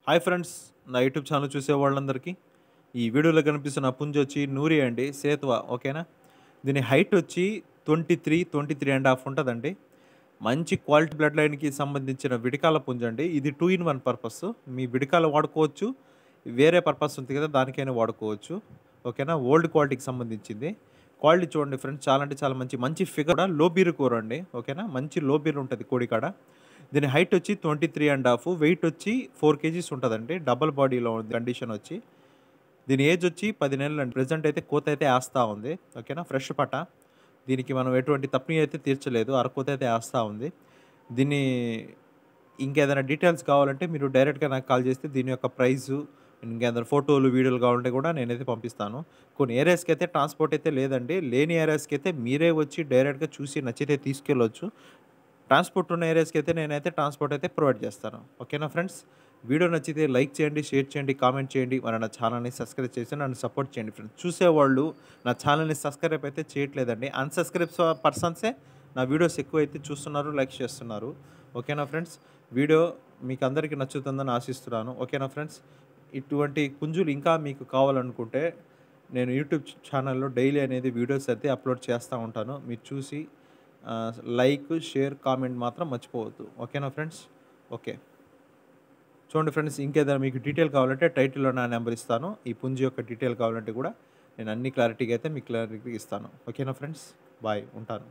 Hi friends, నా YouTube channel చూసే వాళ్ళందరికీ ఈ వీడియోలో కనిపిస్తున్న పుంజు వచ్చి నూరి అండి, సేతువ. ఓకేనా. దీని హైట్ వచ్చి 23.5 ఉంటుందండి. మంచి క్వాలిటీ బ్లడ్ లైన్కి సంబంధించిన విడికాల పుంజు అండి. ఇది 2 in 1 పర్పస్. మీ విడికాల వాడుకోవచ్చు, వేరే పర్పస్ ఉంది కదా దానికైనా వాడుకోవచ్చు. ఓకేనా. ఓల్డ్ క్వాలిటీకి సంబంధించింది. క్వాలిటీ చూడండి ఫ్రెండ్స్, చాలా అంటే చాలా మంచి ఫిగర్ కూడా లో బీర్ కూర అండి. ఓకేనా. మంచి లో బీర్ ఉంటుంది కోడికాడ. దీని హైట్ వచ్చి 23.5, వెయిట్ వచ్చి 4 kgs ఉంటుందండి. డబల్ బాడీలో ఉంది కండిషన్ వచ్చి. దీని ఏజ్ వచ్చి 10 నెలలు అండి. ప్రెజెంట్ అయితే కోత అయితే వేస్తూ ఉంది. ఓకేనా. ఫ్రెష్ పట. దీనికి మనం ఎటువంటి తప్పిని అయితే తీర్చలేదు, అరకోత అయితే వేస్తూ ఉంది. దీన్ని ఇంకేదైనా డీటెయిల్స్ కావాలంటే మీరు డైరెక్ట్గా నాకు కాల్ చేస్తే దీని యొక్క ప్రైజు, ఇంకేదైనా ఫోటోలు వీడియోలు కావాలంటే కూడా నేనైతే పంపిస్తాను. కొన్ని ఏరియాస్కి అయితే ట్రాన్స్పోర్ట్ అయితే లేదండి. లేని ఏరియాస్కి అయితే మీరే వచ్చి డైరెక్ట్గా చూసి నచ్చితే తీసుకెళ్ళొచ్చు. ట్రాన్స్పోర్ట్ ఉన్న ఏరియాస్కి అయితే నేనైతే ట్రాన్స్పోర్ట్ అయితే ప్రొవైడ్ చేస్తాను. ఓకేనా ఫ్రెండ్స్. వీడియో నచ్చితే లైక్ చేయండి, షేర్ చేయండి, కామెంట్ చేయండి. మరి నా ఛానల్ని సబ్స్క్రైబ్ చేసి నన్ను సపోర్ట్ చేయండి ఫ్రెండ్స్. చూసేవాళ్ళు నా ఛానల్ని సబ్స్క్రైబ్ అయితే చేయట్లేదండి. అన్సబ్స్క్రైబ్ పర్సన్సే నా వీడియోస్ ఎక్కువైతే చూస్తున్నారు, లైక్ చేస్తున్నారు. ఓకేనా ఫ్రెండ్స్. వీడియో మీకు అందరికీ నచ్చుతుందని ఆశిస్తున్నాను. ఓకేనా ఫ్రెండ్స్. ఇటువంటి పుంజులు ఇంకా మీకు కావాలనుకుంటే నేను యూట్యూబ్ ఛానల్లో డైలీ అనేది వీడియోస్ అయితే అప్లోడ్ చేస్తూ ఉంటాను. మీరు చూసి లైక్, షేర్, కామెంట్ మాత్రం మర్చిపోవద్దు. ఓకేనా ఫ్రెండ్స్. ఓకే. చూడండి ఫ్రెండ్స్, ఇంకేదైనా మీకు డీటెయిల్ కావాలంటే టైటిల్లో నా నెంబర్ ఇస్తాను. ఈ పుంజు యొక్క డీటెయిల్ కావాలంటే కూడా నేను అన్ని క్లారిటీగా అయితే మీకు క్లారిటీ ఇస్తాను. ఓకేనా ఫ్రెండ్స్. బాయ్, ఉంటాను.